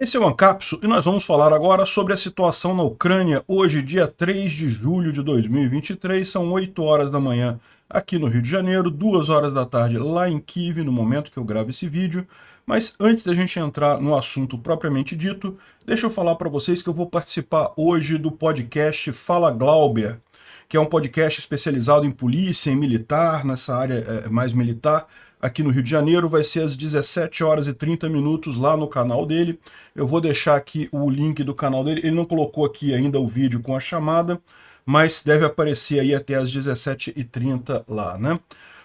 Esse é o Ancapso e nós vamos falar agora sobre a situação na Ucrânia. Hoje, dia 3 de julho de 2023, são 8 horas da manhã aqui no Rio de Janeiro, 2 horas da tarde lá em Kiev, no momento que eu gravo esse vídeo. Mas antes da gente entrar no assunto propriamente dito, deixa eu falar para vocês que eu vou participar hoje do podcast Fala Glauber, que é um podcast especializado em polícia, em militar, nessa área mais militar, aqui no Rio de Janeiro. Vai ser às 17 horas e 30 minutos lá no canal dele. Eu vou deixar aqui o link do canal dele. Ele não colocou aqui ainda o vídeo com a chamada, mas deve aparecer aí até às 17h30 lá, né?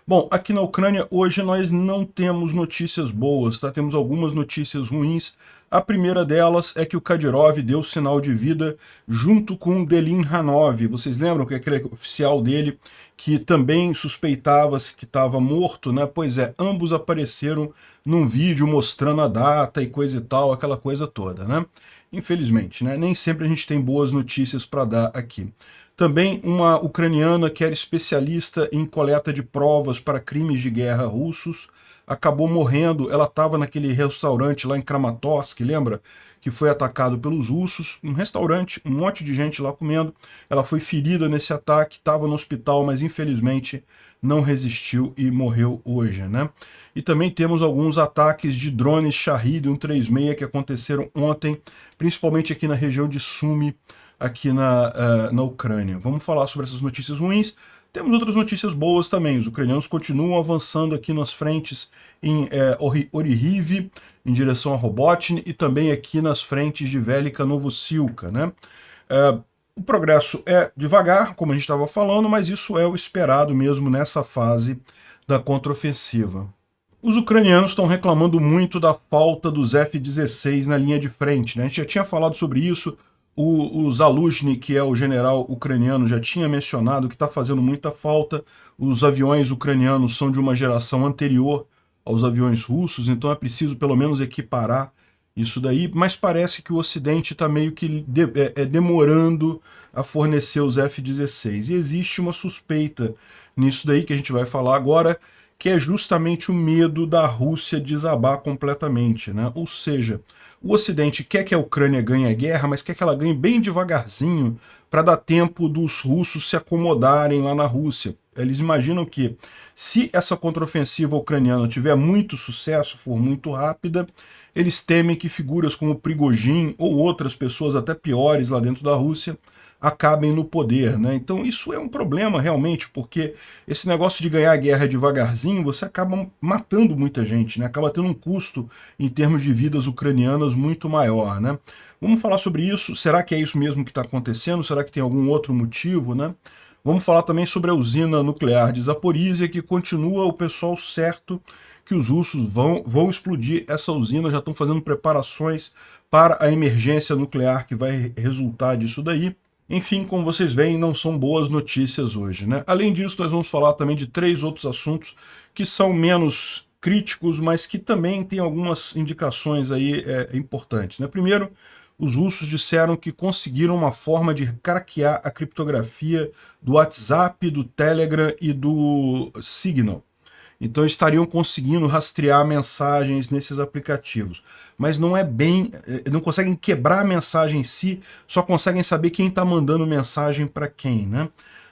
Bom, aqui na Ucrânia hoje nós não temos notícias boas, tá? Temos algumas notícias ruins. A primeira delas é que o Kadyrov deu sinal de vida junto com o Delin Hanov. Vocês lembram que aquele oficial dele que também suspeitava-se que estava morto, né? Pois é, ambos apareceram num vídeo mostrando a data e coisa e tal, aquela coisa toda, né? Infelizmente, né? Nem sempre a gente tem boas notícias para dar aqui. Também uma ucraniana que era especialista em coleta de provas para crimes de guerra russos acabou morrendo. Ela estava naquele restaurante lá em Kramatorsk, lembra? Que foi atacado pelos russos, um restaurante, um monte de gente lá comendo. Ela foi ferida nesse ataque, estava no hospital, mas infelizmente não resistiu e morreu hoje, né? E também temos alguns ataques de drones Shahid 136 que aconteceram ontem, principalmente aqui na região de Sumy, aqui na Ucrânia. Vamos falar sobre essas notícias ruins. Temos outras notícias boas também. Os ucranianos continuam avançando aqui nas frentes em Orihiv, em direção a Robotny, e também aqui nas frentes de Velika Novosilka, né? O progresso é devagar, como a gente estava falando, mas isso é o esperado mesmo nessa fase da contraofensiva. Os ucranianos estão reclamando muito da falta dos F-16 na linha de frente, né? A gente já tinha falado sobre isso. O Zaluzhny, que é o general ucraniano, já tinha mencionado que está fazendo muita falta. Os aviões ucranianos são de uma geração anterior aos aviões russos, então é preciso pelo menos equiparar isso daí, mas parece que o Ocidente está meio que demorando a fornecer os F-16. E existe uma suspeita nisso daí que a gente vai falar agora, que é justamente o medo da Rússia desabar completamente, né? Ou seja, o Ocidente quer que a Ucrânia ganhe a guerra, mas quer que ela ganhe bem devagarzinho para dar tempo dos russos se acomodarem lá na Rússia. Eles imaginam que, se essa contraofensiva ucraniana tiver muito sucesso, for muito rápida, eles temem que figuras como Prigozhin ou outras pessoas até piores lá dentro da Rússia acabem no poder, né? Então isso é um problema realmente, porque esse negócio de ganhar a guerra devagarzinho, você acaba matando muita gente, né? Acaba tendo um custo em termos de vidas ucranianas muito maior, né? Vamos falar sobre isso. Será que é isso mesmo que está acontecendo? Será que tem algum outro motivo, né? Vamos falar também sobre a usina nuclear de Zaporizhia, que continua o pessoal certo que os russos vão explodir essa usina, já estão fazendo preparações para a emergência nuclear que vai resultar disso daí. Enfim, como vocês veem, não são boas notícias hoje, né? Além disso, nós vamos falar também de 3 outros assuntos que são menos críticos, mas que também têm algumas indicações aí importantes, né? Primeiro, os russos disseram que conseguiram uma forma de craquear a criptografia do WhatsApp, do Telegram e do Signal. Então estariam conseguindo rastrear mensagens nesses aplicativos. Mas não é bem, não conseguem quebrar a mensagem em si, só conseguem saber quem está mandando mensagem para quem, né?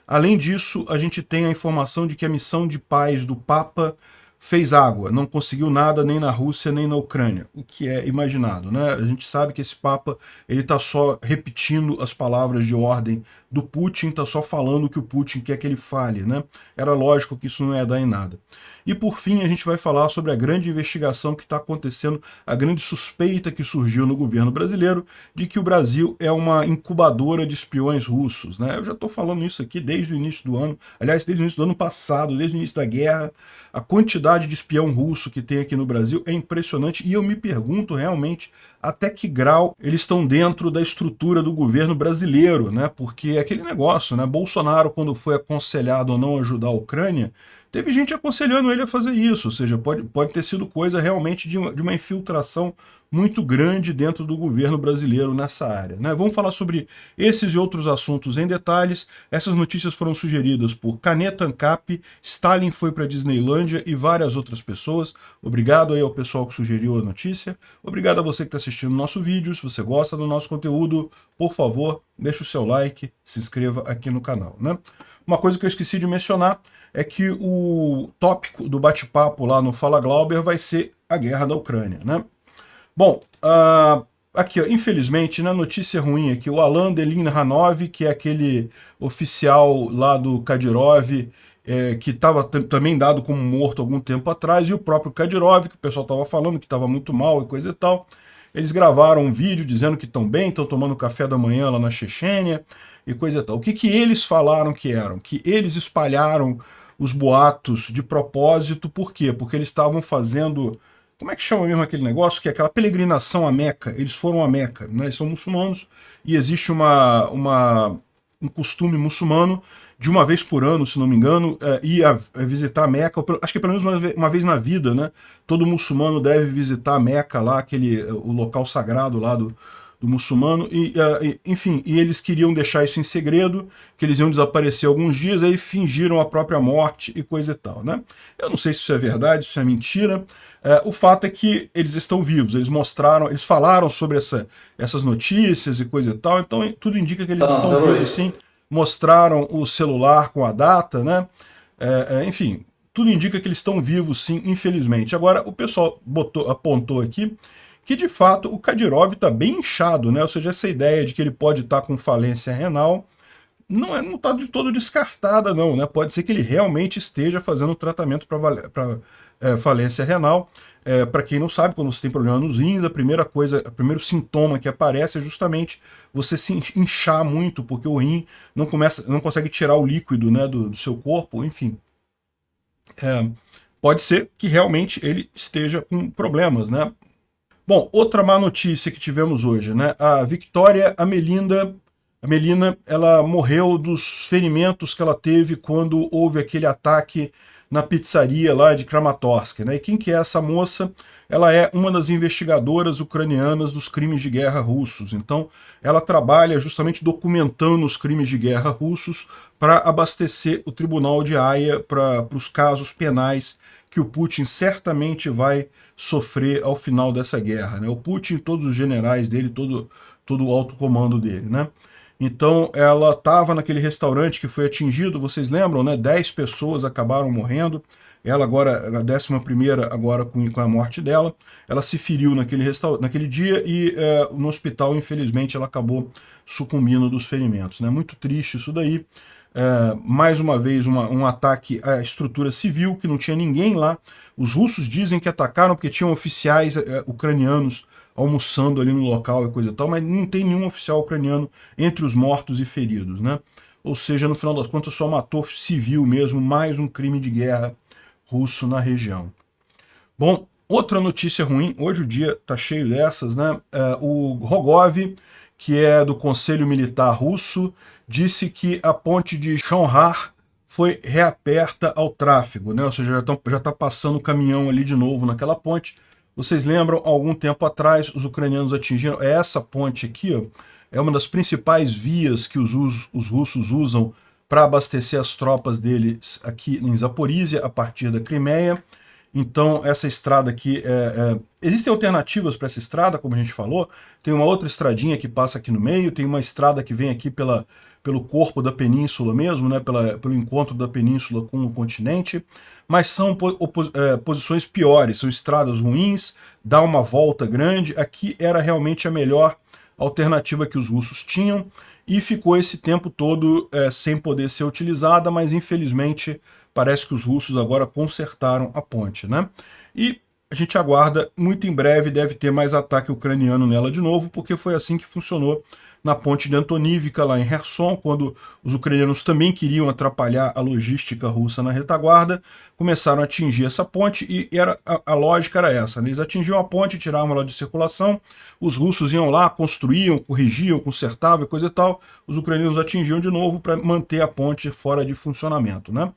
Além disso, a gente tem a informação de que a missão de paz do Papa fez água, não conseguiu nada nem na Rússia nem na Ucrânia, o que é imaginado, né? A gente sabe que esse Papa ele está só repetindo as palavras de ordem do Putin, está só falando o que o Putin quer que ele fale, né? Era lógico que isso não ia dar em nada. E por fim a gente vai falar sobre a grande investigação que está acontecendo, a grande suspeita que surgiu no governo brasileiro de que o Brasil é uma incubadora de espiões russos, né? Eu já estou falando isso aqui desde o início do ano, aliás, desde o início do ano passado, desde o início da guerra. A quantidade de espião russo que tem aqui no Brasil é impressionante e eu me pergunto realmente até que grau eles estão dentro da estrutura do governo brasileiro, né? Porque é aquele negócio, né? Bolsonaro, quando foi aconselhado a não ajudar a Ucrânia, teve gente aconselhando ele a fazer isso, ou seja, pode ter sido coisa realmente de uma infiltração muito grande dentro do governo brasileiro nessa área, né? Vamos falar sobre esses e outros assuntos em detalhes. Essas notícias foram sugeridas por Caneta Ancap, Stalin foi para a Disneylândia e várias outras pessoas. Obrigado aí ao pessoal que sugeriu a notícia. Obrigado a você que está assistindo o nosso vídeo. Se você gosta do nosso conteúdo, por favor, deixe o seu like, se inscreva aqui no canal, né? Uma coisa que eu esqueci de mencionar é que o tópico do bate-papo lá no Fala Glauber vai ser a guerra da Ucrânia, né? Bom, aqui, ó, infelizmente, na notícia ruim aqui, o Alan Delinhanov, que é aquele oficial lá do Kadyrov, que estava também dado como morto algum tempo atrás, e o próprio Kadyrov, que o pessoal estava falando que estava muito mal e coisa e tal, eles gravaram um vídeo dizendo que estão bem, estão tomando café da manhã lá na Chechênia e coisa e tal. O que eles falaram que eram? Que eles espalharam os boatos de propósito, por quê? Porque eles estavam fazendo... Como é que chama mesmo aquele negócio? Que é aquela peregrinação a Meca. Eles foram a Meca, né? Eles são muçulmanos e existe um costume muçulmano de uma vez por ano, se não me engano, ir a visitar a Meca. Acho que pelo menos uma vez na vida, né? Todo muçulmano deve visitar a Meca lá, o local sagrado lá do muçulmano, enfim, e eles queriam deixar isso em segredo, que eles iam desaparecer alguns dias, aí fingiram a própria morte e coisa e tal, né? Eu não sei se isso é verdade, se isso é mentira. O fato é que eles estão vivos, eles falaram sobre essas notícias e coisa e tal, então tudo indica que eles estão vivos, sim. Mostraram o celular com a data, né? Enfim, tudo indica que eles estão vivos, sim, infelizmente. Agora, o pessoal apontou aqui que, de fato, o Kadyrov está bem inchado, né? Ou seja, essa ideia de que ele pode estar com falência renal não está de todo descartada, não, né? Pode ser que ele realmente esteja fazendo tratamento para falência renal. Para quem não sabe, quando você tem problema nos rins, o primeiro sintoma que aparece é justamente você se inchar muito, porque o rim não consegue tirar o líquido, né, do seu corpo, enfim. Pode ser que realmente ele esteja com problemas, né? Bom, outra má notícia que tivemos hoje, né? A Victoria Amelina, ela morreu dos ferimentos que ela teve quando houve aquele ataque na pizzaria lá de Kramatorsk, né? E quem que é essa moça? Ela é uma das investigadoras ucranianas dos crimes de guerra russos. Então, ela trabalha justamente documentando os crimes de guerra russos para abastecer o Tribunal de Haia para os casos penais que o Putin certamente vai sofrer ao final dessa guerra, né? O Putin, todos os generais dele, todo o alto comando dele, né? Então, ela estava naquele restaurante que foi atingido, vocês lembram, né? 10 pessoas acabaram morrendo. Ela agora, a 11ª, agora com a morte dela, ela se feriu naquele dia e no hospital, infelizmente, ela acabou sucumbindo dos ferimentos, né? Muito triste isso daí. Mais uma vez um ataque à estrutura civil, que não tinha ninguém lá. Os russos dizem que atacaram porque tinham oficiais ucranianos almoçando ali no local e coisa e tal, mas não tem nenhum oficial ucraniano entre os mortos e feridos, né? Ou seja, no final das contas só matou civil mesmo, mais um crime de guerra russo na região. Bom, outra notícia ruim, hoje o dia tá cheio dessas, né? O Rogov, que é do Conselho Militar Russo, disse que a ponte de Chonhar foi reaberta ao tráfego, né? Ou seja, já está passando o caminhão ali de novo naquela ponte. Vocês lembram, algum tempo atrás, os ucranianos atingiram essa ponte aqui, ó, é uma das principais vias que os russos usam para abastecer as tropas deles aqui em Zaporísia, a partir da Crimeia. Então, essa estrada aqui, existem alternativas para essa estrada, como a gente falou. Tem uma outra estradinha que passa aqui no meio, tem uma estrada que vem aqui pelo corpo da península mesmo, né, pelo encontro da península com o continente, mas são posições piores, são estradas ruins, dá uma volta grande. Aqui era realmente a melhor alternativa que os russos tinham, e ficou esse tempo todo sem poder ser utilizada, mas infelizmente parece que os russos agora consertaram a ponte, né? E a gente aguarda, muito em breve deve ter mais ataque ucraniano nela de novo, porque foi assim que funcionou na ponte de Antonivka, lá em Kherson, quando os ucranianos também queriam atrapalhar a logística russa na retaguarda, começaram a atingir essa ponte, e a lógica era essa, né? Eles atingiam a ponte, tiravam ela de circulação, os russos iam lá, construíam, corrigiam, consertavam e coisa e tal, os ucranianos atingiam de novo para manter a ponte fora de funcionamento, né?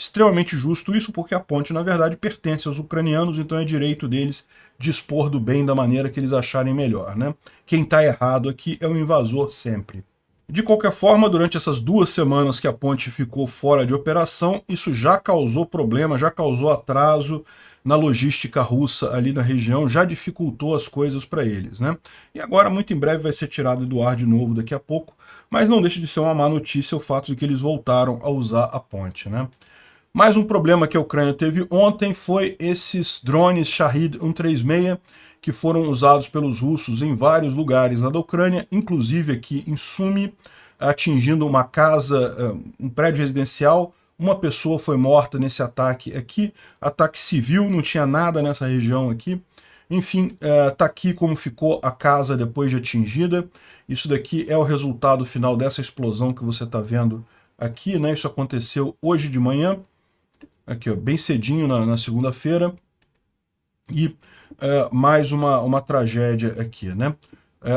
Extremamente justo isso, porque a ponte, na verdade, pertence aos ucranianos, então é direito deles dispor do bem da maneira que eles acharem melhor, né? Quem está errado aqui é o invasor sempre. De qualquer forma, durante essas 2 semanas que a ponte ficou fora de operação, isso já causou problema, já causou atraso na logística russa ali na região, já dificultou as coisas para eles, né? E agora, muito em breve, vai ser tirado do ar de novo daqui a pouco, mas não deixa de ser uma má notícia o fato de que eles voltaram a usar a ponte, né? Mais um problema que a Ucrânia teve ontem foi esses drones Shahed 136, que foram usados pelos russos em vários lugares da Ucrânia, inclusive aqui em Sumy, atingindo uma casa, um prédio residencial. Uma pessoa foi morta nesse ataque aqui, ataque civil, não tinha nada nessa região aqui. Enfim, tá aqui como ficou a casa depois de atingida. Isso daqui é o resultado final dessa explosão que você está vendo aqui, né? Isso aconteceu hoje de manhã. Aqui, ó, bem cedinho na segunda-feira, e mais uma tragédia aqui, né?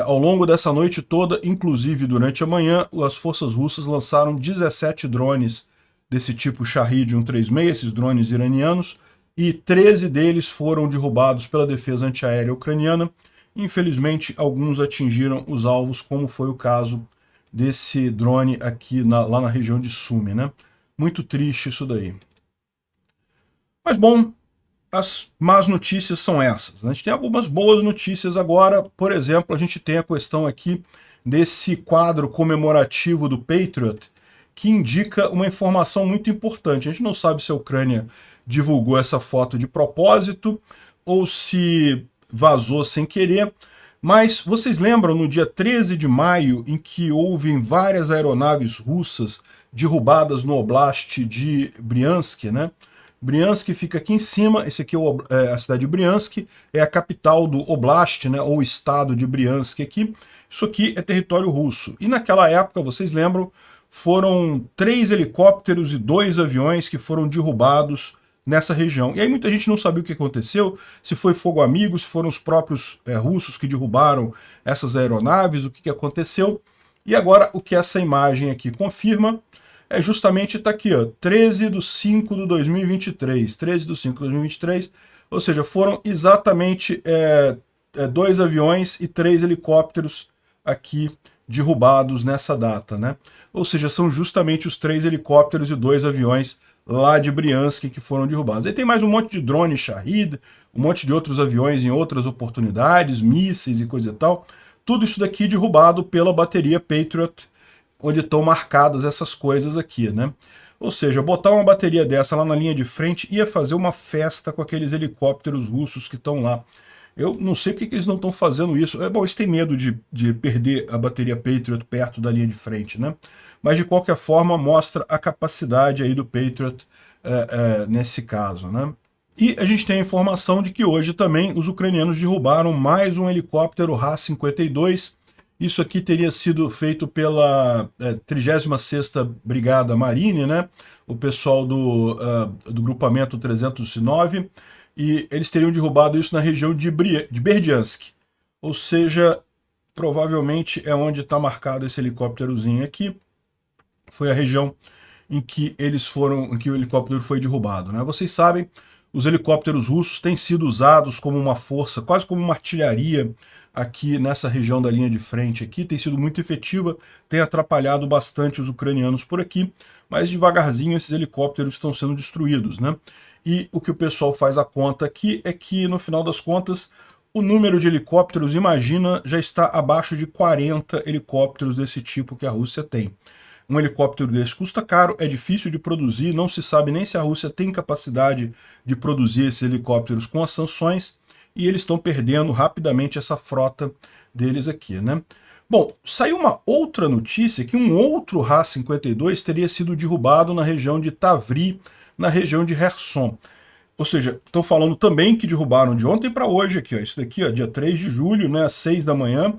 Ao longo dessa noite toda, inclusive durante a manhã, as forças russas lançaram 17 drones desse tipo Shahed 136, esses drones iranianos, e 13 deles foram derrubados pela defesa antiaérea ucraniana. Infelizmente, alguns atingiram os alvos, como foi o caso desse drone aqui lá na região de Sumy, né? Muito triste isso daí. Mas, bom, as más notícias são essas, né? A gente tem algumas boas notícias agora. Por exemplo, a gente tem a questão aqui desse quadro comemorativo do Patriot, que indica uma informação muito importante. A gente não sabe se a Ucrânia divulgou essa foto de propósito ou se vazou sem querer, mas vocês lembram no dia 13 de maio, em que houve várias aeronaves russas derrubadas no Oblast de Briansk, né? Briansk fica aqui em cima, esse aqui é a cidade de Briansk, é a capital do Oblast, né, ou estado de Briansk aqui. Isso aqui é território russo. E naquela época, vocês lembram, foram 3 helicópteros e 2 aviões que foram derrubados nessa região. E aí muita gente não sabia o que aconteceu, se foi fogo amigo, se foram os próprios russos que derrubaram essas aeronaves, o que aconteceu. E agora o que essa imagem aqui confirma é justamente, está aqui, ó, 13 de 5 de 2023, 13 de 5 de 2023, ou seja, foram exatamente 2 aviões e 3 helicópteros aqui derrubados nessa data, né? Ou seja, são justamente os 3 helicópteros e 2 aviões lá de Briansk que foram derrubados. Aí tem mais um monte de drone Shahed, um monte de outros aviões em outras oportunidades, mísseis e coisa e tal. Tudo isso daqui derrubado pela bateria Patriot, onde estão marcadas essas coisas aqui, né? Ou seja, botar uma bateria dessa lá na linha de frente ia fazer uma festa com aqueles helicópteros russos que estão lá. Eu não sei porque que eles não estão fazendo isso. Bom, eles têm medo de perder a bateria Patriot perto da linha de frente, né? Mas de qualquer forma mostra a capacidade aí do Patriot nesse caso, né? E a gente tem a informação de que hoje também os ucranianos derrubaram mais um helicóptero Ra-52. Isso aqui teria sido feito pela 36ª Brigada Marine, né? O pessoal do grupamento 309, e eles teriam derrubado isso na região de Berdiansk. Ou seja, provavelmente é onde está marcado esse helicópterozinho aqui. Foi a região em que em que o helicóptero foi derrubado, né? Vocês sabem, os helicópteros russos têm sido usados como uma força, quase como uma artilharia aqui nessa região da linha de frente aqui, tem sido muito efetiva, tem atrapalhado bastante os ucranianos por aqui, mas devagarzinho esses helicópteros estão sendo destruídos, né? E o que o pessoal faz a conta aqui é que, no final das contas, o número de helicópteros, imagina, já está abaixo de 40 helicópteros desse tipo que a Rússia tem. Um helicóptero desse custa caro, é difícil de produzir, não se sabe nem se a Rússia tem capacidade de produzir esses helicópteros com as sanções, e eles estão perdendo rapidamente essa frota deles aqui, né? Bom, saiu uma outra notícia que um outro Ra-52 teria sido derrubado na região de Tavri, na região de Kherson. Ou seja, estão falando também que derrubaram de ontem para hoje aqui, ó, isso daqui, ó, dia 3 de julho, né, às 6 da manhã,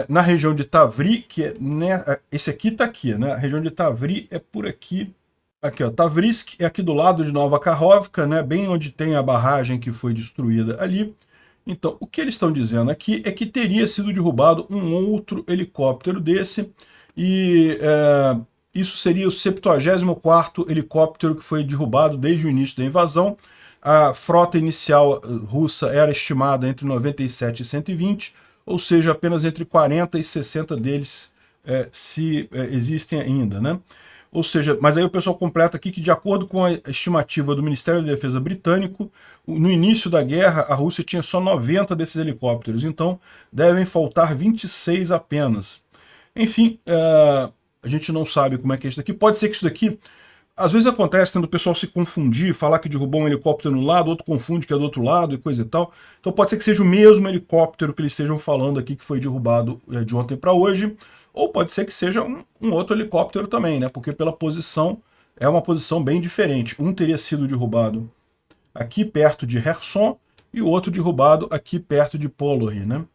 na região de Tavri, que é, né, esse aqui está aqui, né, a região de Tavri é por aqui. Aqui, ó, Tavrisk é aqui do lado de Nova Kakhovka, né, bem onde tem a barragem que foi destruída ali. Então, o que eles estão dizendo aqui é que teria sido derrubado um outro helicóptero desse, e isso seria o 74º helicóptero que foi derrubado desde o início da invasão. A frota inicial russa era estimada entre 97 e 120, ou seja, apenas entre 40 e 60 deles existem ainda, né? Ou seja, mas aí o pessoal completa aqui que, de acordo com a estimativa do Ministério da Defesa britânico, no início da guerra a Rússia tinha só 90 desses helicópteros, então devem faltar 26 apenas. Enfim, a gente não sabe como é que é isso daqui. Pode ser que isso daqui, às vezes acontece tendo o pessoal se confundir, falar que derrubou um helicóptero no lado, outro confunde que é do outro lado e coisa e tal. Então pode ser que seja o mesmo helicóptero que eles estejam falando aqui que foi derrubado de ontem para hoje, ou pode ser que seja um outro helicóptero também, né? Porque pela posição, é uma posição bem diferente. Um teria sido derrubado aqui perto de Kherson e o outro derrubado aqui perto de Polory, né?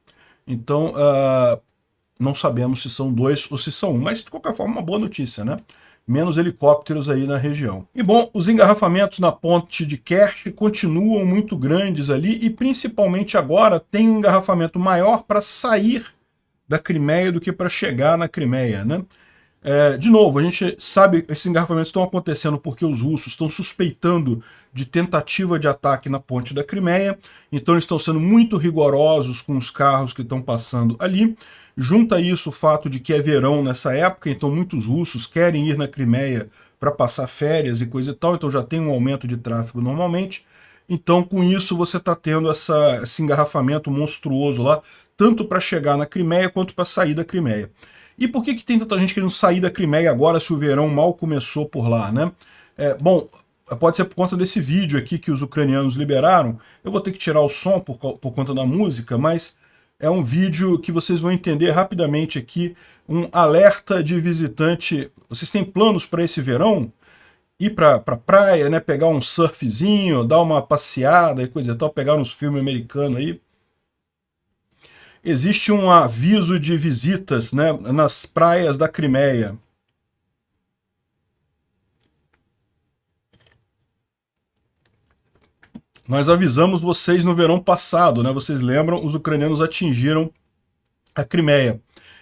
Então, não sabemos se são dois ou se são um, mas de qualquer forma uma boa notícia, né? Menos helicópteros aí na região. E bom, os engarrafamentos na ponte de Kerch continuam muito grandes ali e principalmente agora tem um engarrafamento maior para sair da Crimeia do que para chegar na Crimeia, né? De novo, a gente sabe que esses engarrafamentos estão acontecendo porque os russos estão suspeitando de tentativa de ataque na ponte da Crimeia, então eles estão sendo muito rigorosos com os carros que estão passando ali. Junta isso o fato de que é verão nessa época, então muitos russos querem ir na Crimeia para passar férias e coisa e tal, então já tem um aumento de tráfego normalmente. Então com isso você está tendo esse engarrafamento monstruoso lá, tanto para chegar na Crimeia quanto para sair da Crimeia. E por que tem tanta gente querendo sair da Crimeia agora se o verão mal começou por lá, né? Bom, pode ser por conta desse vídeo aqui que os ucranianos liberaram. Eu vou ter que tirar o som por conta da música, mas é um vídeo que vocês vão entender rapidamente aqui, um alerta de visitante. Vocês têm planos para esse verão? Ir para praia, né? Pegar um surfzinho, dar uma passeada e coisa e tal, pegar uns filmes americanos aí. Existe um aviso de visitas, né, nas praias da Crimeia. Nós avisamos vocês no verão passado, né? Vocês lembram? Os ucranianos atingiram a Crimeia.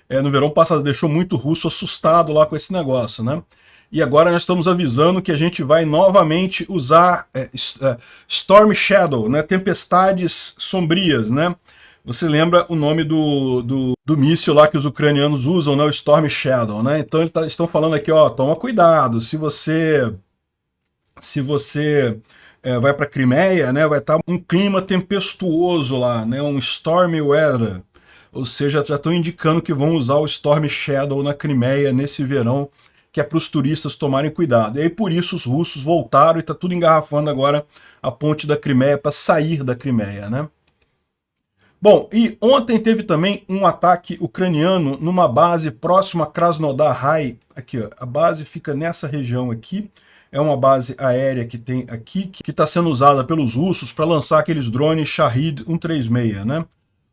No verão passado, deixou muito russo assustado lá com esse negócio, né? E agora nós estamos avisando que a gente vai novamente usar Storm Shadow, né? Tempestades sombrias, né? Você lembra o nome do míssil lá que os ucranianos usam, né? O Storm Shadow, né? Então eles estão falando aqui, ó, toma cuidado, se você vai para a Crimeia, né? Vai estar um clima tempestuoso lá, né? Um stormy weather. Ou seja, já estão indicando que vão usar o Storm Shadow na Crimeia nesse verão, que é para os turistas tomarem cuidado. E aí por isso os russos voltaram e está tudo engarrafando agora a ponte da Crimeia para sair da Crimeia, né? Bom, e ontem teve também um ataque ucraniano numa base próxima a Krasnodar-Rai. Aqui, ó, a base fica nessa região aqui. É uma base aérea que tem aqui, que está sendo usada pelos russos para lançar aqueles drones Shahed 136, né?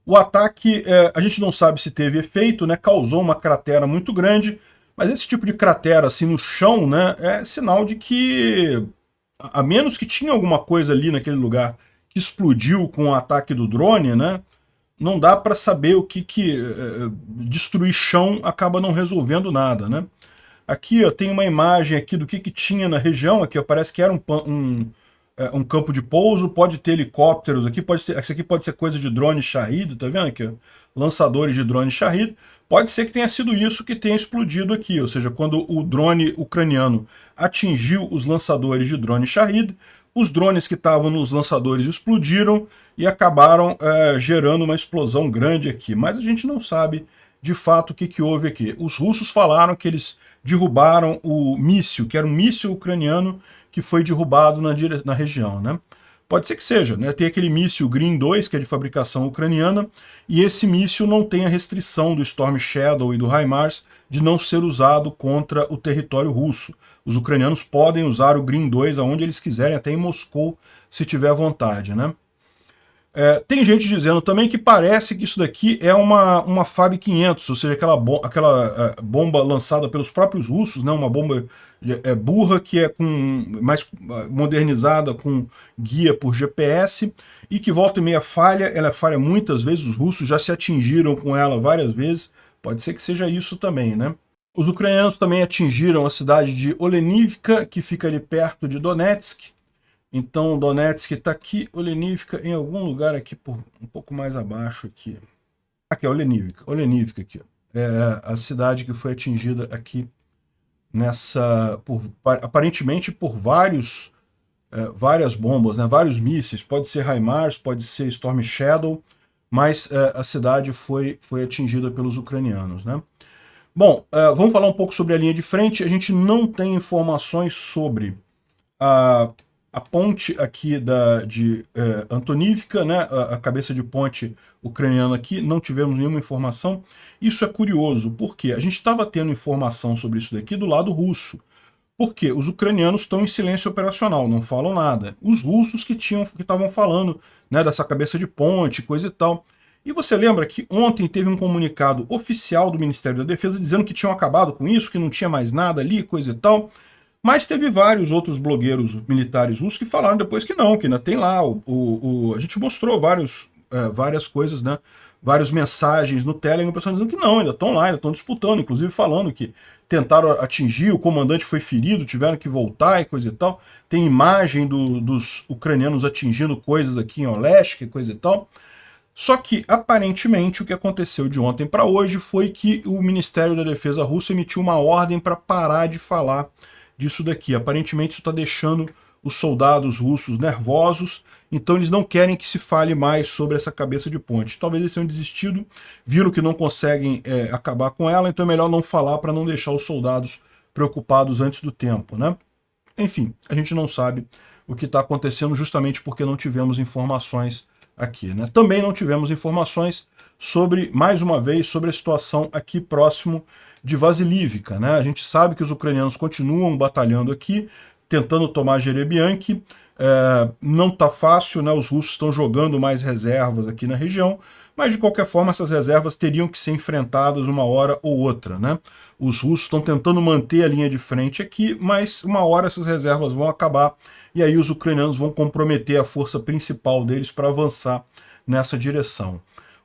O ataque, a gente não sabe se teve efeito, né? Causou uma cratera muito grande, mas esse tipo de cratera assim no chão, né, é sinal de que, a menos que tinha alguma coisa ali naquele lugar que explodiu com o ataque do drone, né? Não dá para saber o que destruir chão acaba não resolvendo nada, né? Aqui ó, tem uma imagem aqui do que tinha na região, aqui ó, parece que era um campo de pouso, pode ter helicópteros aqui, isso aqui pode ser coisa de drone Shahed, tá vendo aqui ó? Lançadores de drone Shahed, pode ser que tenha sido isso que tenha explodido aqui, ou seja, quando o drone ucraniano atingiu os lançadores de drone Shahed, os drones que estavam nos lançadores explodiram e acabaram gerando uma explosão grande aqui. Mas a gente não sabe de fato o que houve aqui. Os russos falaram que eles derrubaram o míssil, que era um míssil ucraniano que foi derrubado na região, né? Pode ser que seja, né? Tem aquele míssil Green 2, que é de fabricação ucraniana, e esse míssil não tem a restrição do Storm Shadow e do HIMARS de não ser usado contra o território russo. Os ucranianos podem usar o Green 2 aonde eles quiserem, até em Moscou, se tiver vontade, né? Tem gente dizendo também que parece que isso daqui é uma FAB 500, ou seja, aquela bomba lançada pelos próprios russos, né, uma bomba burra que é mais modernizada, com guia por GPS, e que volta e meia falha, ela falha muitas vezes, os russos já se atingiram com ela várias vezes, pode ser que seja isso também, né? Os ucranianos também atingiram a cidade de Olenivka, que fica ali perto de Donetsk. Então Donetsk está aqui, Olenivka em algum lugar aqui, um pouco mais abaixo aqui. Aqui é Olenivka aqui. É a cidade que foi atingida aqui aparentemente por várias bombas, né, vários mísseis. Pode ser HIMARS, pode ser Storm Shadow, mas a cidade foi atingida pelos ucranianos, né? Bom, vamos falar um pouco sobre a linha de frente. A gente não tem informações sobre a ponte aqui de Antonivka, né, a cabeça de ponte ucraniana aqui, não tivemos nenhuma informação. Isso é curioso, porque a gente estava tendo informação sobre isso daqui do lado russo. Porque os ucranianos estão em silêncio operacional, não falam nada. Os russos que estavam falando, né, dessa cabeça de ponte, coisa e tal. E você lembra que ontem teve um comunicado oficial do Ministério da Defesa dizendo que tinham acabado com isso, que não tinha mais nada ali, coisa e tal. Mas teve vários outros blogueiros militares russos que falaram depois que não, que ainda tem lá. A gente mostrou várias coisas, né? Várias mensagens no Telegram, o pessoal dizendo que não, ainda estão lá, ainda estão disputando, inclusive falando que tentaram atingir, o comandante foi ferido, tiveram que voltar e coisa e tal. Tem imagem dos ucranianos atingindo coisas aqui em Oleshk e coisa e tal. Só que, aparentemente, o que aconteceu de ontem para hoje foi que o Ministério da Defesa russo emitiu uma ordem para parar de falar disso daqui. Aparentemente isso está deixando os soldados russos nervosos, então eles não querem que se fale mais sobre essa cabeça de ponte. Talvez eles tenham desistido, viram que não conseguem acabar com ela, então é melhor não falar para não deixar os soldados preocupados antes do tempo, né? Enfim, a gente não sabe o que está acontecendo justamente porque não tivemos informações aqui, né? Também não tivemos informações sobre, mais uma vez, sobre a situação aqui próximo de Vasilivka, né? A gente sabe que os ucranianos continuam batalhando aqui, tentando tomar Jerebianki. Não está fácil, né? Os russos estão jogando mais reservas aqui na região, mas de qualquer forma essas reservas teriam que ser enfrentadas uma hora ou outra, né? Os russos estão tentando manter a linha de frente aqui, mas uma hora essas reservas vão acabar e aí os ucranianos vão comprometer a força principal deles para avançar nessa direção.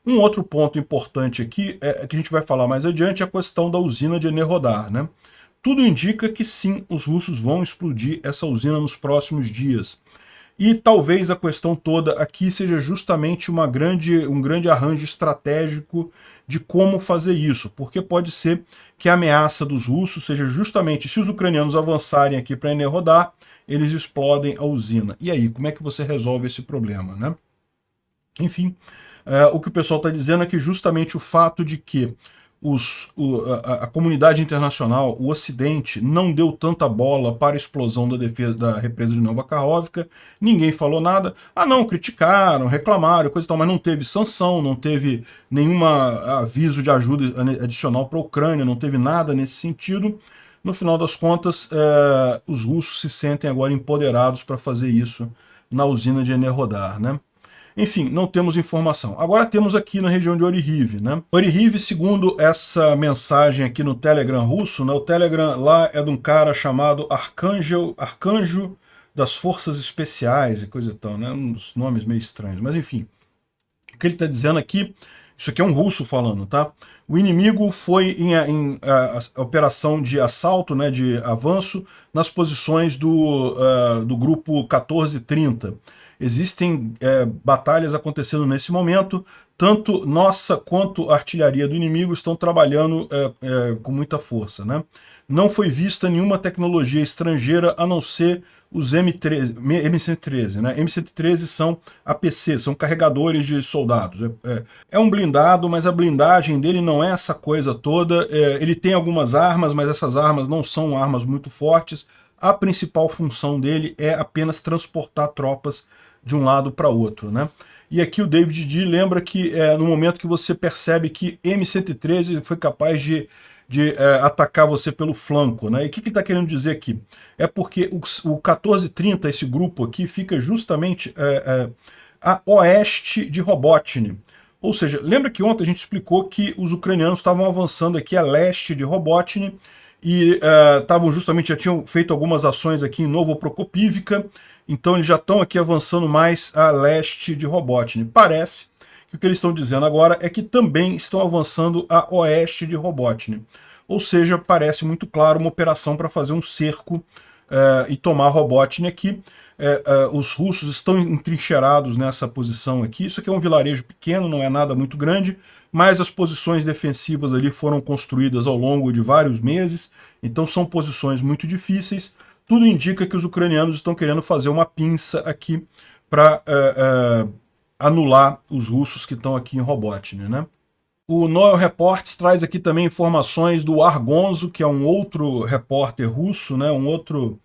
Um outro ponto importante aqui, que a gente vai falar mais adiante, é a questão da usina de Enerhodar, né? Tudo indica que sim, os russos vão explodir essa usina nos próximos dias. E talvez a questão toda aqui seja justamente um grande arranjo estratégico de como fazer isso, porque pode ser que a ameaça dos russos seja justamente, se os ucranianos avançarem aqui para Enerhodar, eles explodem a usina. E aí, como é que você resolve esse problema, né? Enfim, o que o pessoal está dizendo é que justamente o fato de que a comunidade internacional, o Ocidente, não deu tanta bola para a explosão da represa de Nova Kakhovka, ninguém falou nada. Ah não, criticaram, reclamaram, coisa e tal, mas não teve sanção, não teve nenhum aviso de ajuda adicional para a Ucrânia, não teve nada nesse sentido. No final das contas, os russos se sentem agora empoderados para fazer isso na usina de Enerhodar, né? Enfim, não temos informação. Agora temos aqui na região de Oryhiv, né? Oryhiv, segundo essa mensagem aqui no Telegram russo, né? O Telegram lá é de um cara chamado Arcanjo das Forças Especiais e coisa e tal, né? Uns nomes meio estranhos, mas enfim. O que ele está dizendo aqui, isso aqui é um russo falando, tá? O inimigo foi em operação de assalto, né, de avanço, nas posições do grupo 1430. Existem batalhas acontecendo nesse momento, tanto nossa quanto a artilharia do inimigo estão trabalhando com muita força, né? Não foi vista nenhuma tecnologia estrangeira a não ser os M113, né? M113 são APC, são carregadores de soldados. É um blindado, mas a blindagem dele não é essa coisa toda. Ele tem algumas armas, mas essas armas não são armas muito fortes. A principal função dele é apenas transportar tropas de um lado para outro, né? E aqui o David D lembra que no momento que você percebe que M113 foi capaz de atacar você pelo flanco, né? E o que ele está querendo dizer aqui? É porque o 1430, esse grupo aqui, fica justamente a oeste de Robotny. Ou seja, lembra que ontem a gente explicou que os ucranianos estavam avançando aqui a leste de Robotny e já tinham feito algumas ações aqui em Novoprokopivka, então eles já estão aqui avançando mais a leste de Robotny. Parece que o que eles estão dizendo agora é que também estão avançando a oeste de Robotny. ou seja, parece muito claro uma operação para fazer um cerco e tomar Robotnik aqui. Os russos estão entrincheirados nessa posição aqui. Isso aqui é um vilarejo pequeno, não é nada muito grande, mas as posições defensivas ali foram construídas ao longo de vários meses, então são posições muito difíceis. Tudo indica que os ucranianos estão querendo fazer uma pinça aqui para anular os russos que estão aqui em Robotnik, né? O Noel Reports traz aqui também informações do Argonzo, que é um outro repórter russo, né? Um outro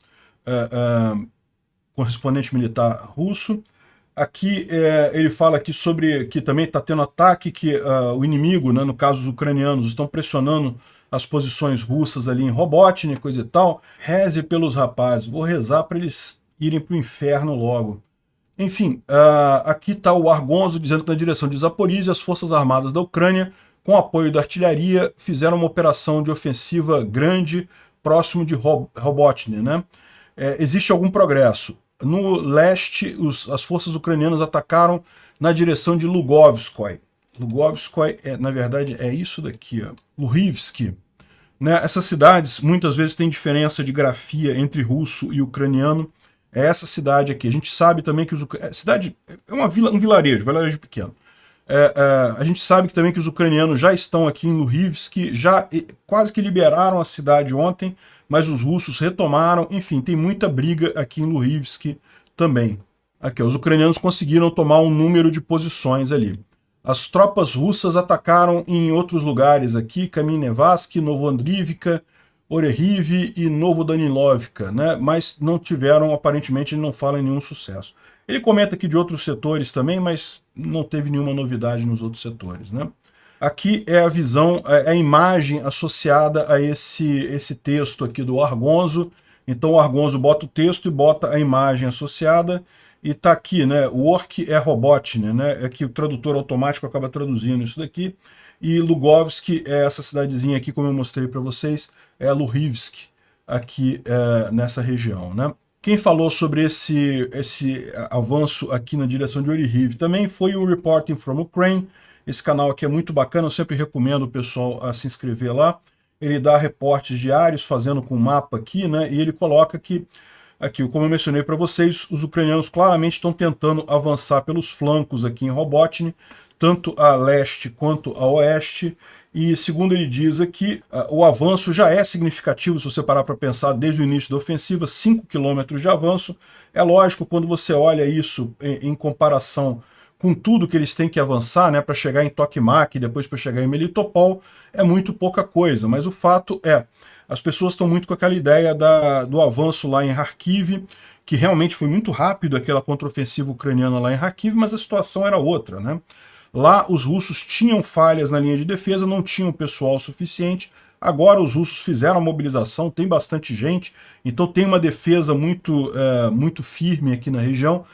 correspondente militar russo. Aqui ele fala aqui sobre que também está tendo ataque, que o inimigo, né, no caso os ucranianos, estão pressionando as posições russas ali em Robotnik, coisa e tal. Reze pelos rapazes, vou rezar para eles irem para o inferno logo. Enfim, aqui está o Argonzo dizendo que na direção de Zaporizhia, as forças armadas da Ucrânia, com apoio da artilharia, fizeram uma operação de ofensiva grande próximo de Robotnik, né? Existe algum progresso. No leste, as forças ucranianas atacaram na direção de Lugovskoy. Lugovskoy, na verdade, é isso daqui, ó. Luhivsk. Né? Essas cidades, muitas vezes, têm diferença de grafia entre russo e ucraniano. É essa cidade aqui. A gente sabe também que cidade é um vilarejo pequeno. A gente sabe que também que os ucranianos já estão aqui em Luhivsk, já quase que liberaram a cidade ontem, mas os russos retomaram. Enfim, tem muita briga aqui em Luhivsk também. Aqui, os ucranianos conseguiram tomar um número de posições ali. As tropas russas atacaram em outros lugares aqui, Kaminevask, Novoandrivka, Orehiv e Novodanilovka, né? Mas não tiveram, aparentemente, ele não fala em nenhum sucesso. Ele comenta aqui de outros setores também, mas não teve nenhuma novidade nos outros setores, né? Aqui é a visão, a imagem associada a esse texto aqui do Argonzo. Então o Argonzo bota o texto e bota a imagem associada, e tá aqui, né? O Ork é Robotnik, né? É que o tradutor automático acaba traduzindo isso daqui. E Lugovsk é essa cidadezinha aqui, como eu mostrei para vocês, é Luhivsk, aqui nessa região, né? Quem falou sobre esse avanço aqui na direção de Orehiv também foi o Reporting from Ukraine. Esse canal aqui é muito bacana, eu sempre recomendo o pessoal a se inscrever lá. Ele dá reportes diários, fazendo com mapa aqui, né? E ele coloca que, aqui, como eu mencionei para vocês, os ucranianos claramente estão tentando avançar pelos flancos aqui em Robotnik, tanto a leste quanto a oeste. E segundo ele diz aqui, o avanço já é significativo, se você parar para pensar, desde o início da ofensiva, 5 quilômetros de avanço. É lógico, quando você olha isso em comparação com tudo que eles têm que avançar, né, para chegar em Tokmak e depois para chegar em Melitopol, é muito pouca coisa. Mas o fato é, as pessoas estão muito com aquela ideia do avanço lá em Kharkiv, que realmente foi muito rápido aquela contraofensiva ucraniana lá em Kharkiv, mas a situação era outra, né? Lá os russos tinham falhas na linha de defesa, não tinham pessoal suficiente. Agora os russos fizeram a mobilização, tem bastante gente, então tem uma defesa muito firme aqui na região.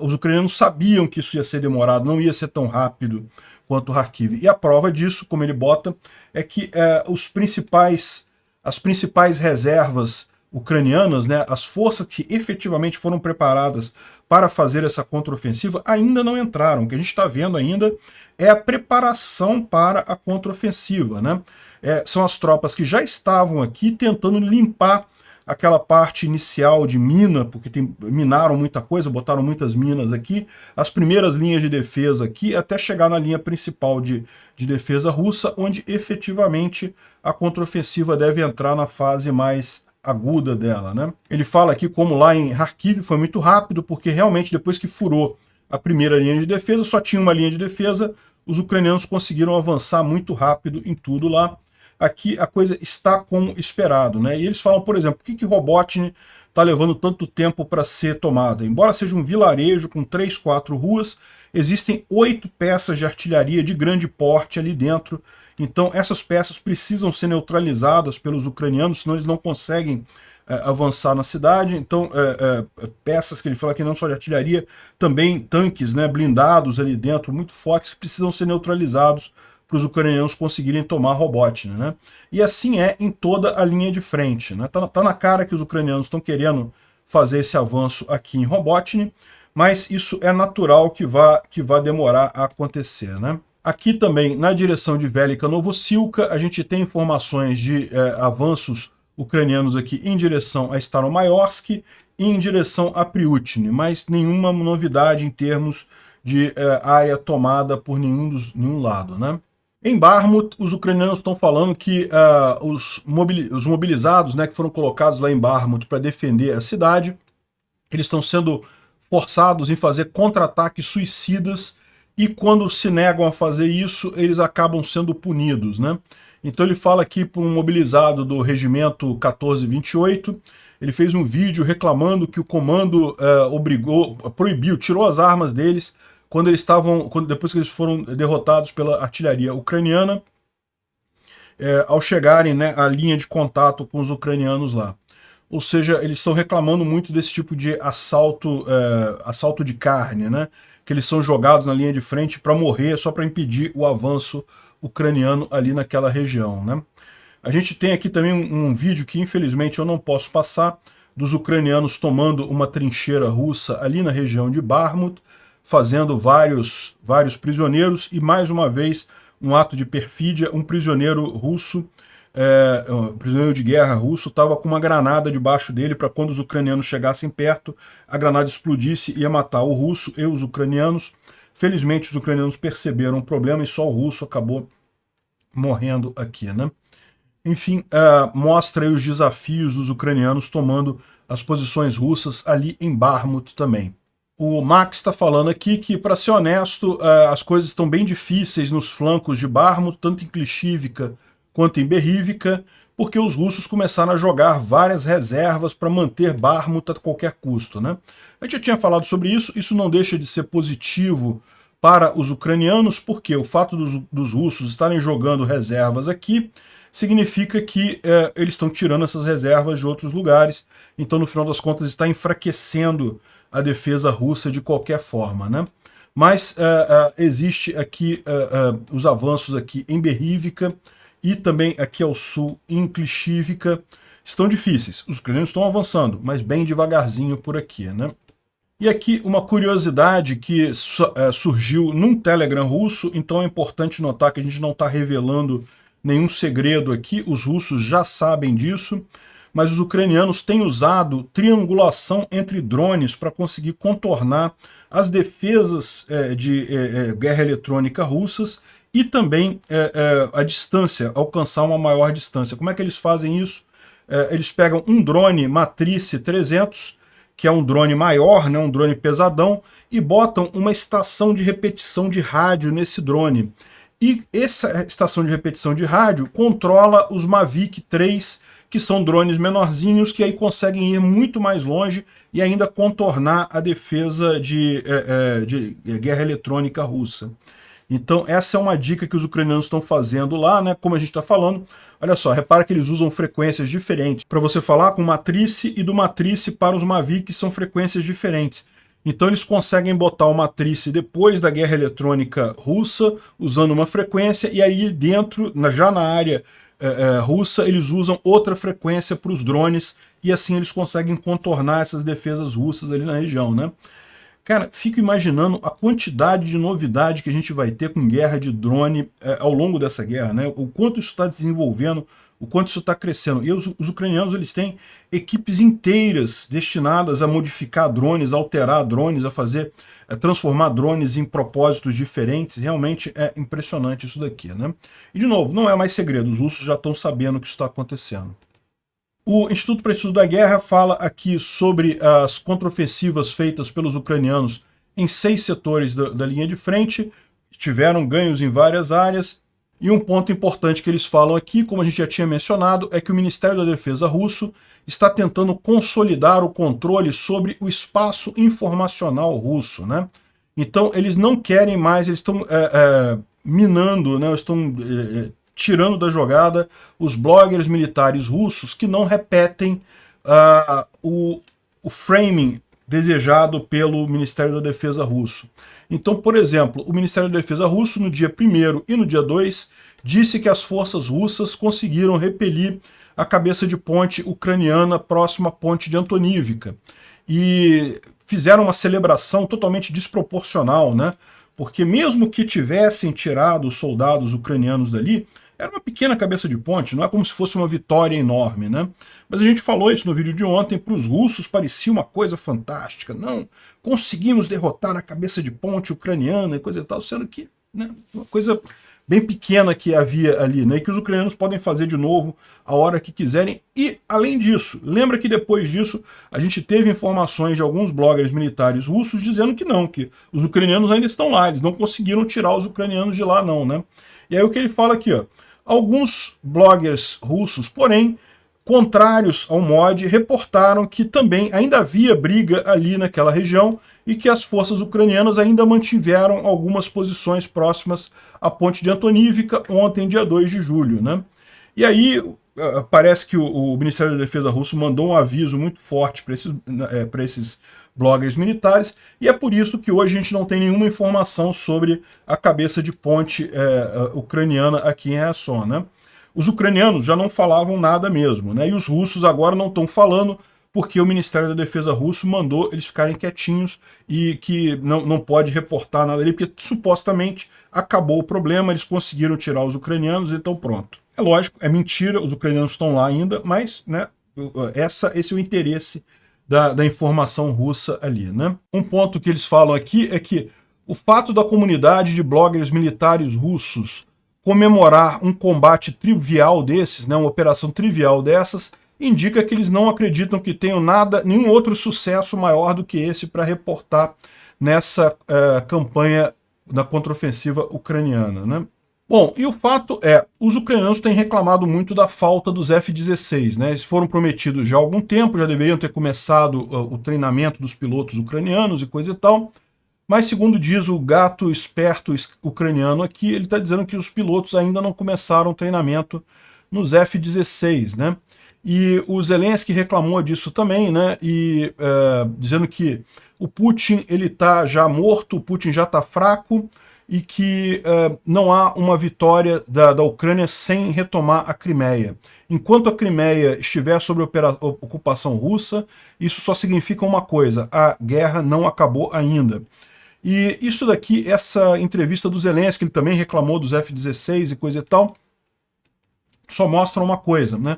Os ucranianos sabiam que isso ia ser demorado, não ia ser tão rápido quanto Kharkiv. E a prova disso, como ele bota, é que as principais reservas ucranianas, né, as forças que efetivamente foram preparadas para fazer essa contraofensiva, ainda não entraram. O que a gente está vendo ainda é a preparação para a contraofensiva, né? São as tropas que já estavam aqui tentando limpar aquela parte inicial de mina, porque minaram muita coisa, botaram muitas minas aqui, as primeiras linhas de defesa aqui, até chegar na linha principal de defesa russa, onde efetivamente a contraofensiva deve entrar na fase mais aguda dela, né? Ele fala aqui como lá em Kharkiv foi muito rápido, porque realmente depois que furou a primeira linha de defesa, só tinha uma linha de defesa, os ucranianos conseguiram avançar muito rápido em tudo lá. Aqui a coisa está como esperado, né? E eles falam, por exemplo, por que Robotnik está levando tanto tempo para ser tomada? Embora seja um vilarejo com 3, 4 ruas, existem 8 peças de artilharia de grande porte ali dentro. Então essas peças precisam ser neutralizadas pelos ucranianos, senão eles não conseguem avançar na cidade. Então peças que ele fala que não só de artilharia, também tanques, né, blindados ali dentro, muito fortes, que precisam ser neutralizados para os ucranianos conseguirem tomar Robotnik, né? E assim é em toda a linha de frente, né? Tá na cara que os ucranianos estão querendo fazer esse avanço aqui em Robotnik, mas isso é natural que vá demorar a acontecer, né? Aqui também, na direção de Velika Novosilka, a gente tem informações de avanços ucranianos aqui em direção a Staromayorsk e em direção a Priutini, mas nenhuma novidade em termos de área tomada por nenhum lado, né? Em Bakhmut, os ucranianos estão falando que os mobilizados, né, que foram colocados lá em Bakhmut para defender a cidade, eles estão sendo forçados em fazer contra-ataques suicidas e quando se negam a fazer isso, eles acabam sendo punidos, né? Então ele fala aqui para um mobilizado do regimento 1428, ele fez um vídeo reclamando que o comando proibiu, tirou as armas deles depois que eles foram derrotados pela artilharia ucraniana, ao chegarem, né, à linha de contato com os ucranianos lá. Ou seja, eles estão reclamando muito desse tipo de assalto de carne, né? Que eles são jogados na linha de frente para morrer, só para impedir o avanço ucraniano ali naquela região, né? A gente tem aqui também um vídeo que infelizmente eu não posso passar, dos ucranianos tomando uma trincheira russa ali na região de Bakhmut, fazendo vários prisioneiros, e mais uma vez um ato de perfídia, um prisioneiro russo, um prisioneiro de guerra russo, estava com uma granada debaixo dele para quando os ucranianos chegassem perto, a granada explodisse e ia matar o russo e os ucranianos. Felizmente os ucranianos perceberam o problema e só o russo acabou morrendo aqui, né? Enfim, mostra aí os desafios dos ucranianos tomando as posições russas ali em Bakhmut também. O Max está falando aqui que, para ser honesto, as coisas estão bem difíceis nos flancos de Bakhmut, tanto em Klishchiivka quanto em Berivka, porque os russos começaram a jogar várias reservas para manter Bakhmut a qualquer custo, né? A gente já tinha falado sobre isso, isso não deixa de ser positivo para os ucranianos, porque o fato dos russos estarem jogando reservas aqui significa que eles estão tirando essas reservas de outros lugares, então no final das contas está enfraquecendo a defesa russa de qualquer forma, né? Mas existe aqui os avanços aqui em Berivka e também aqui ao sul em Klishchiivka estão difíceis. Os ucranianos estão avançando, mas bem devagarzinho por aqui, né? E aqui uma curiosidade que surgiu num Telegram russo, então é importante notar que a gente não está revelando nenhum segredo aqui, os russos já sabem disso, mas os ucranianos têm usado triangulação entre drones para conseguir contornar as defesas de guerra eletrônica russas e também a distância, alcançar uma maior distância. Como é que eles fazem isso? Eles pegam um drone Matrice 300, que é um drone maior, né, um drone pesadão, e botam uma estação de repetição de rádio nesse drone. E essa estação de repetição de rádio controla os Mavic 3, que são drones menorzinhos, que aí conseguem ir muito mais longe e ainda contornar a defesa de guerra eletrônica russa. Então essa é uma dica que os ucranianos estão fazendo lá, né? Como a gente está falando, olha só, repara que eles usam frequências diferentes. Para você falar com Matrice e do Matrice para os Mavic são frequências diferentes. Então eles conseguem botar o Matrice depois da guerra eletrônica russa, usando uma frequência, e aí dentro, já na área russa, eles usam outra frequência para os drones, e assim eles conseguem contornar essas defesas russas ali na região, né? Cara, fico imaginando a quantidade de novidade que a gente vai ter com guerra de drone ao longo dessa guerra, né? O quanto isso está desenvolvendo, o quanto isso está crescendo. E os ucranianos, eles têm equipes inteiras destinadas a modificar drones, a alterar drones, a transformar drones em propósitos diferentes. Realmente é impressionante isso daqui, né? E de novo, não é mais segredo, os russos já estão sabendo que isso está acontecendo. O Instituto para o Estudo da Guerra fala aqui sobre as contraofensivas feitas pelos ucranianos em 6 setores da linha de frente, tiveram ganhos em várias áreas, e um ponto importante que eles falam aqui, como a gente já tinha mencionado, é que o Ministério da Defesa russo está tentando consolidar o controle sobre o espaço informacional russo, né? Então eles não querem mais, eles estão minando, né? Estão tirando da jogada os bloggers militares russos que não repetem o framing desejado pelo Ministério da Defesa russo. Então, por exemplo, o Ministério da Defesa russo, no dia 1º e no dia 2, disse que as forças russas conseguiram repelir a cabeça de ponte ucraniana próxima à ponte de Antonivka. E fizeram uma celebração totalmente desproporcional, né? porque mesmo que tivessem tirado os soldados ucranianos dali, era uma pequena cabeça de ponte, não é como se fosse uma vitória enorme, né? Mas a gente falou isso no vídeo de ontem, para os russos parecia uma coisa fantástica. Não, conseguimos derrotar a cabeça de ponte ucraniana e coisa e tal, sendo que, né, uma coisa bem pequena que havia ali, né, e que os ucranianos podem fazer de novo a hora que quiserem. E, além disso, lembra que depois disso a gente teve informações de alguns bloggers militares russos dizendo que não, que os ucranianos ainda estão lá, eles não conseguiram tirar os ucranianos de lá não, né? E aí o que ele fala aqui, ó, alguns bloggers russos, porém, contrários ao mod, reportaram que também ainda havia briga ali naquela região e que as forças ucranianas ainda mantiveram algumas posições próximas à ponte de Antonivka ontem, dia 2 de julho, né? E aí parece que o Ministério da Defesa russo mandou um aviso muito forte para esses bloggers militares, e é por isso que hoje a gente não tem nenhuma informação sobre a cabeça de ponte ucraniana aqui em Kherson, né? Os ucranianos já não falavam nada mesmo, né? E os russos agora não estão falando porque o Ministério da Defesa russo mandou eles ficarem quietinhos e que não pode reportar nada ali, porque supostamente acabou o problema, eles conseguiram tirar os ucranianos, então pronto. É lógico, é mentira, os ucranianos estão lá ainda, mas né, esse é o interesse da informação russa ali, né? Um ponto que eles falam aqui é que o fato da comunidade de bloggers militares russos comemorar um combate trivial desses, né, uma operação trivial dessas, indica que eles não acreditam que tenham nenhum outro sucesso maior do que esse para reportar nessa campanha da contraofensiva ucraniana, né? Bom, e o fato é, os ucranianos têm reclamado muito da falta dos F-16, né? Eles foram prometidos já há algum tempo, já deveriam ter começado o treinamento dos pilotos ucranianos e coisa e tal, mas segundo diz o gato esperto ucraniano aqui, ele está dizendo que os pilotos ainda não começaram o treinamento nos F-16, né? E o Zelensky reclamou disso também, né? E dizendo que o Putin ele está já morto, o Putin já está fraco, e que não há uma vitória da Ucrânia sem retomar a Crimeia. Enquanto a Crimeia estiver sob ocupação russa, isso só significa uma coisa, a guerra não acabou ainda. E isso daqui, essa entrevista do Zelensky, ele também reclamou dos F-16 e coisa e tal, só mostra uma coisa, né?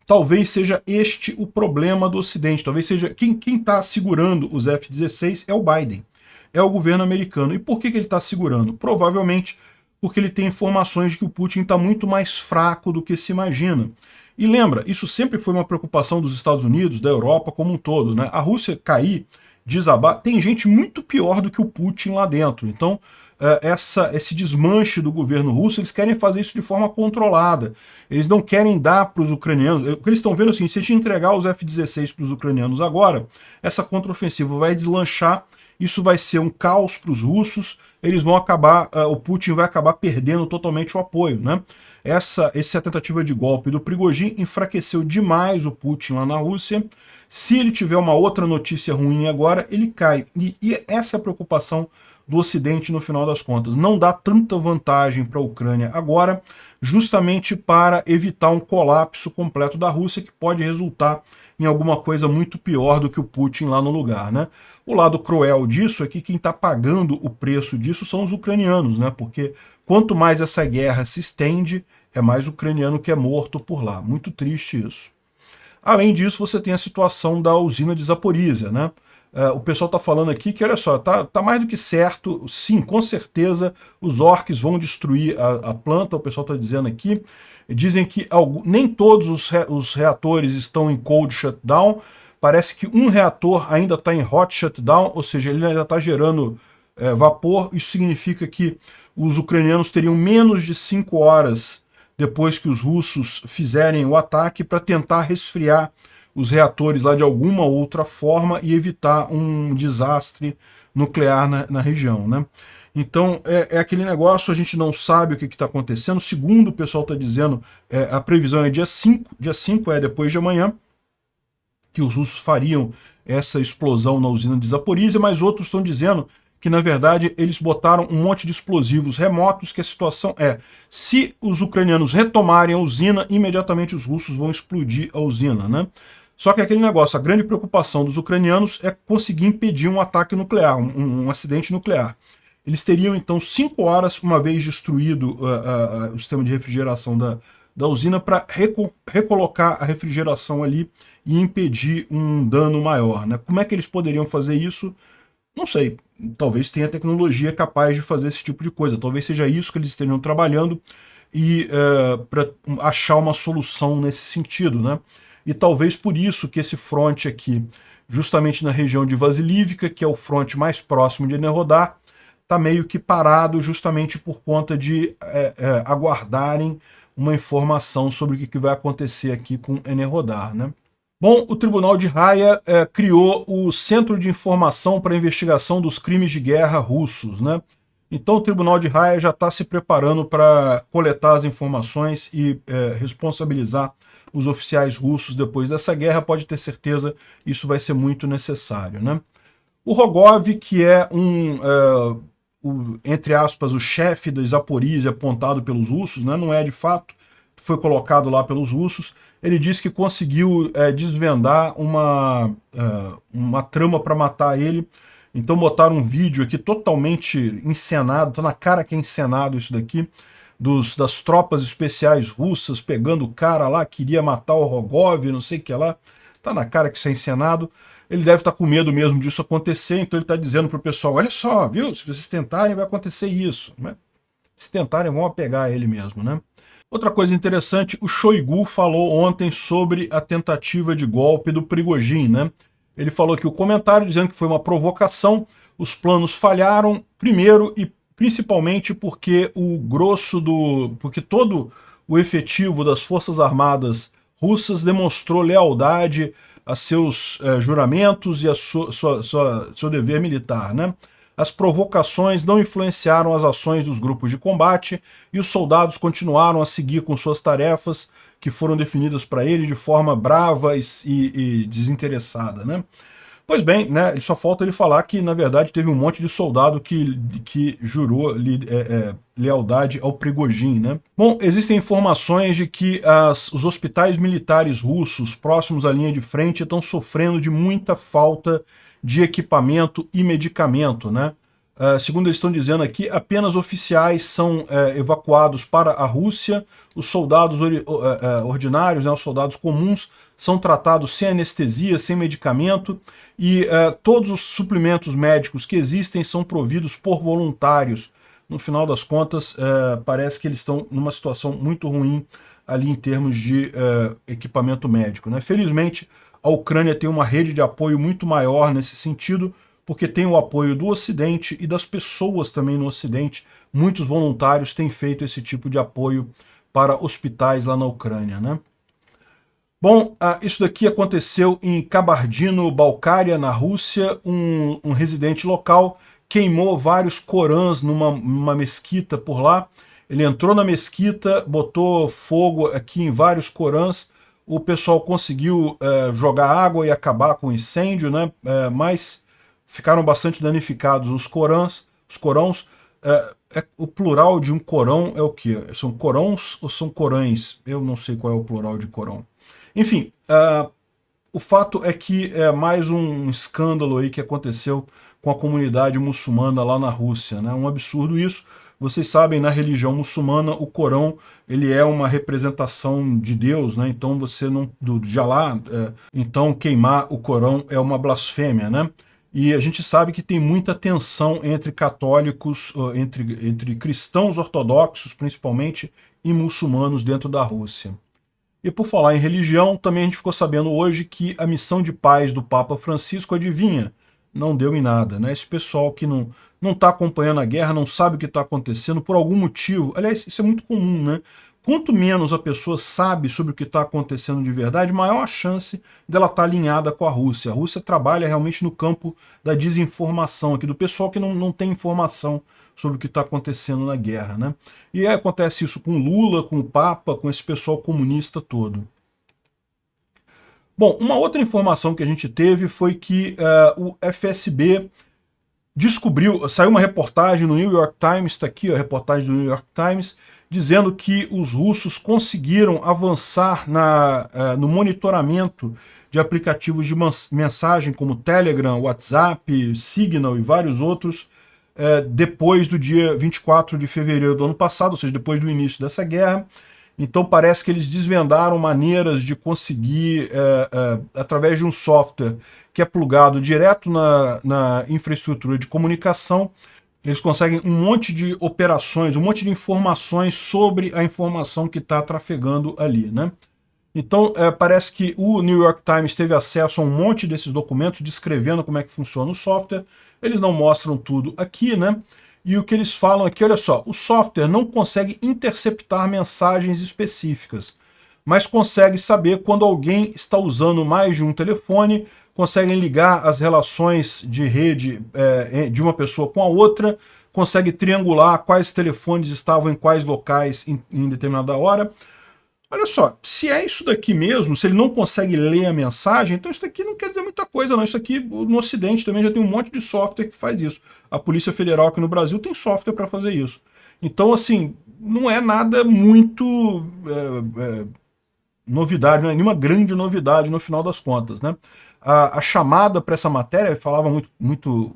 Talvez seja este o problema do Ocidente, talvez seja quem está segurando os F-16 é o Biden. É o governo americano. E por que ele está segurando? Provavelmente porque ele tem informações de que o Putin está muito mais fraco do que se imagina. E lembra, isso sempre foi uma preocupação dos Estados Unidos, da Europa como um todo, né? A Rússia cair, desabar, tem gente muito pior do que o Putin lá dentro. Então, esse desmanche do governo russo, eles querem fazer isso de forma controlada. Eles não querem dar para os ucranianos... O que eles estão vendo é o seguinte, se a gente entregar os F-16 para os ucranianos agora, essa contraofensiva vai deslanchar. Isso vai ser um caos para os russos, eles vão acabar, o Putin vai acabar perdendo totalmente o apoio, né? Essa tentativa de golpe do Prigozhin enfraqueceu demais o Putin lá na Rússia. Se ele tiver uma outra notícia ruim agora, ele cai. E essa é a preocupação do Ocidente no final das contas. Não dá tanta vantagem para a Ucrânia agora, justamente para evitar um colapso completo da Rússia, que pode resultar em alguma coisa muito pior do que o Putin lá no lugar, né? O lado cruel disso é que quem está pagando o preço disso são os ucranianos, né? Porque quanto mais essa guerra se estende, é mais ucraniano que é morto por lá. Muito triste isso. Além disso, você tem a situação da usina de Zaporizhia, né? O pessoal está falando aqui que, olha só, tá mais do que certo, sim, com certeza os orcs vão destruir a planta, o pessoal está dizendo aqui. Dizem que nem todos os reatores estão em cold shutdown, parece que um reator ainda está em hot shutdown, ou seja, ele ainda está gerando vapor. Isso significa que os ucranianos teriam menos de 5 horas depois que os russos fizerem o ataque para tentar resfriar os reatores lá de alguma outra forma e evitar um desastre nuclear na região, né? Então, é aquele negócio, a gente não sabe o que está acontecendo. Segundo o pessoal está dizendo, a previsão é dia 5. Dia 5 é depois de amanhã, que os russos fariam essa explosão na usina de Zaporizhia, mas outros estão dizendo que, na verdade, eles botaram um monte de explosivos remotos, que a situação se os ucranianos retomarem a usina, imediatamente os russos vão explodir a usina, né? Só que aquele negócio, a grande preocupação dos ucranianos é conseguir impedir um ataque nuclear, um acidente nuclear. Eles teriam, então, 5 horas, uma vez destruído o sistema de refrigeração da usina, para recolocar a refrigeração ali e impedir um dano maior, né? Como é que eles poderiam fazer isso? Não sei. Talvez tenha tecnologia capaz de fazer esse tipo de coisa. Talvez seja isso que eles estejam trabalhando e para achar uma solução nesse sentido, né? E talvez por isso que esse fronte aqui, justamente na região de Vasilivka, que é o fronte mais próximo de Enerhodar, está meio que parado justamente por conta de aguardarem uma informação sobre o que vai acontecer aqui com Enerhodar, né? Bom, o Tribunal de Haia criou o Centro de Informação para a Investigação dos Crimes de Guerra Russos, né? Então o Tribunal de Haia já está se preparando para coletar as informações e responsabilizar os oficiais russos depois dessa guerra. Pode ter certeza, isso vai ser muito necessário, né? O Rogov, que é entre aspas, o chefe da Zaporizhia apontado pelos russos, né? Não é de fato, foi colocado lá pelos russos. Ele disse que conseguiu desvendar uma trama para matar ele. Então botaram um vídeo aqui totalmente encenado, tá na cara que é encenado isso daqui, das tropas especiais russas pegando o cara lá, queria matar o Rogov, não sei o que lá. Tá na cara que isso é encenado. Ele deve estar com medo mesmo disso acontecer, então ele está dizendo para o pessoal, olha só, viu, se vocês tentarem vai acontecer isso. Né? Se tentarem vão pegar ele mesmo, né? Outra coisa interessante, o Shoigu falou ontem sobre a tentativa de golpe do Prigozhin, né? Ele falou que o comentário dizendo que foi uma provocação, os planos falharam, primeiro e principalmente porque porque todo o efetivo das Forças Armadas russas demonstrou lealdade a seus juramentos e a seu dever militar, né? As provocações não influenciaram as ações dos grupos de combate e os soldados continuaram a seguir com suas tarefas que foram definidas para ele de forma brava e desinteressada, né? Pois bem, né, só falta ele falar que, na verdade, teve um monte de soldado que jurou lealdade ao Prigozhin, né? Bom, existem informações de que os hospitais militares russos próximos à linha de frente estão sofrendo de muita falta de equipamento e medicamento, né? Segundo eles estão dizendo aqui, apenas oficiais são evacuados para a Rússia, os soldados ordinários, né, os soldados comuns, são tratados sem anestesia, sem medicamento, e todos os suprimentos médicos que existem são providos por voluntários. No final das contas, parece que eles estão numa situação muito ruim ali em termos de equipamento médico, né? Felizmente, a Ucrânia tem uma rede de apoio muito maior nesse sentido, porque tem o apoio do Ocidente e das pessoas também no Ocidente. Muitos voluntários têm feito esse tipo de apoio para hospitais lá na Ucrânia, né? Bom, isso daqui aconteceu em Kabardino-Balkária, na Rússia. Um residente local queimou vários corãs numa mesquita por lá. Ele entrou na mesquita, botou fogo aqui em vários corãs. O pessoal conseguiu jogar água e acabar com o incêndio, né? Mas ficaram bastante danificados os corãs. O plural de um corão é o quê? São corões ou são corães? Eu não sei qual é o plural de corão. Enfim, o fato é que é mais um escândalo aí que aconteceu com a comunidade muçulmana lá na Rússia, né? Um absurdo isso. Vocês sabem, na religião muçulmana, o Corão ele é uma representação de Deus, né? Então você não... de Alá, então queimar o Corão é uma blasfêmia, né? E a gente sabe que tem muita tensão entre católicos, entre cristãos ortodoxos, principalmente, e muçulmanos dentro da Rússia. E por falar em religião, também a gente ficou sabendo hoje que a missão de paz do Papa Francisco, adivinha? Não deu em nada, né? Esse pessoal que não está acompanhando a guerra, não sabe o que está acontecendo por algum motivo. Aliás, isso é muito comum, né? Quanto menos a pessoa sabe sobre o que está acontecendo de verdade, maior a chance dela estar alinhada com a Rússia. A Rússia trabalha realmente no campo da desinformação, aqui do pessoal que não tem informação sobre o que está acontecendo na guerra, né? E aí acontece isso com Lula, com o Papa, com esse pessoal comunista todo. Bom, uma outra informação que a gente teve foi que o FSB descobriu, saiu uma reportagem no New York Times, está aqui a reportagem do New York Times, dizendo que os russos conseguiram avançar no monitoramento de aplicativos de mensagem como Telegram, WhatsApp, Signal e vários outros, depois do dia 24 de fevereiro do ano passado, ou seja, depois do início dessa guerra. Então parece que eles desvendaram maneiras de conseguir, através de um software que é plugado direto na infraestrutura de comunicação, eles conseguem um monte de operações, um monte de informações sobre a informação que está trafegando ali, né? Então, parece que o New York Times teve acesso a um monte desses documentos descrevendo como é que funciona o software. Eles não mostram tudo aqui, né? E o que eles falam aqui, olha só, o software não consegue interceptar mensagens específicas, mas consegue saber quando alguém está usando mais de um telefone, conseguem ligar as relações de rede de uma pessoa com a outra, consegue triangular quais telefones estavam em quais locais em determinada hora. Olha só, se é isso daqui mesmo, se ele não consegue ler a mensagem, então isso daqui não quer dizer muita coisa não. Isso aqui no Ocidente também já tem um monte de software que faz isso. A Polícia Federal aqui no Brasil tem software para fazer isso. Então, assim, não é nada muito novidade, não é nenhuma grande novidade no final das contas, né? A chamada para essa matéria falava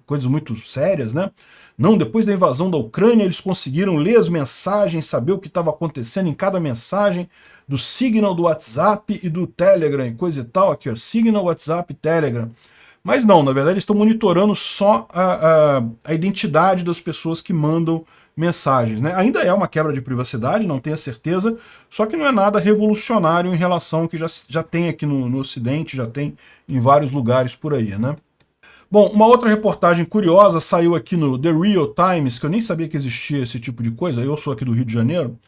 coisas muito sérias, né? Não, depois da invasão da Ucrânia, eles conseguiram ler as mensagens, saber o que estava acontecendo em cada mensagem, do Signal, do WhatsApp e do Telegram, e coisa e tal, aqui, ó, Signal, WhatsApp, Telegram. Mas não, na verdade eles estão monitorando só a identidade das pessoas que mandam mensagens, né? Ainda é uma quebra de privacidade, não tenho certeza, só que não é nada revolucionário em relação ao que já tem aqui no Ocidente, já tem em vários lugares por aí, né? Bom, uma outra reportagem curiosa saiu aqui no The Real Times, que eu nem sabia que existia esse tipo de coisa, eu sou aqui do Rio de Janeiro,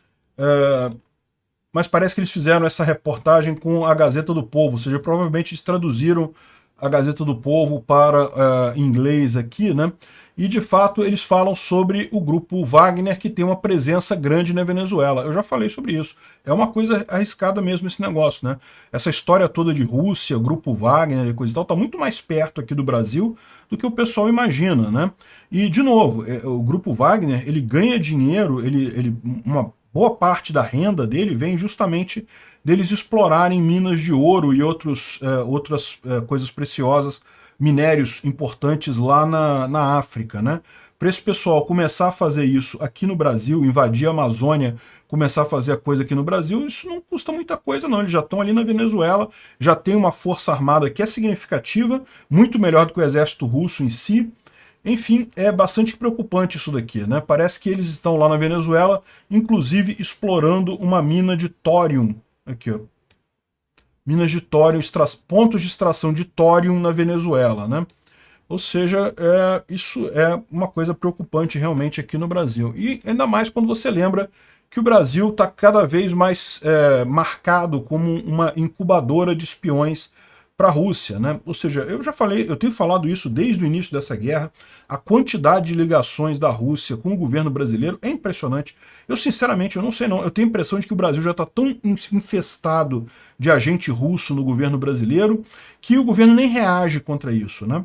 mas parece que eles fizeram essa reportagem com a Gazeta do Povo, ou seja, provavelmente eles traduziram a Gazeta do Povo para inglês aqui, né? E de fato eles falam sobre o grupo Wagner, que tem uma presença grande na Venezuela. Eu já falei sobre isso. É uma coisa arriscada mesmo esse negócio, né? Essa história toda de Rússia, grupo Wagner e coisa e tal, está muito mais perto aqui do Brasil do que o pessoal imagina, né? E, de novo, o grupo Wagner, ele ganha dinheiro, uma boa parte da renda dele vem justamente deles explorarem minas de ouro e outras coisas preciosas, minérios importantes lá na África, né? Para esse pessoal começar a fazer isso aqui no Brasil, invadir a Amazônia, começar a fazer a coisa aqui no Brasil, isso não custa muita coisa não, eles já estão ali na Venezuela, já tem uma força armada que é significativa, muito melhor do que o exército russo em si. Enfim, é bastante preocupante isso daqui, né? Parece que eles estão lá na Venezuela, inclusive explorando uma mina de tórium, aqui ó, minas de tórium, pontos de extração de tórium na Venezuela, né? Ou seja, isso é uma coisa preocupante realmente aqui no Brasil. E ainda mais quando você lembra que o Brasil está cada vez mais marcado como uma incubadora de espiões para a Rússia, né? Ou seja, eu tenho falado isso desde o início dessa guerra, a quantidade de ligações da Rússia com o governo brasileiro é impressionante. Eu, sinceramente, eu não sei não, eu tenho a impressão de que o Brasil já está tão infestado de agente russo no governo brasileiro que o governo nem reage contra isso, né?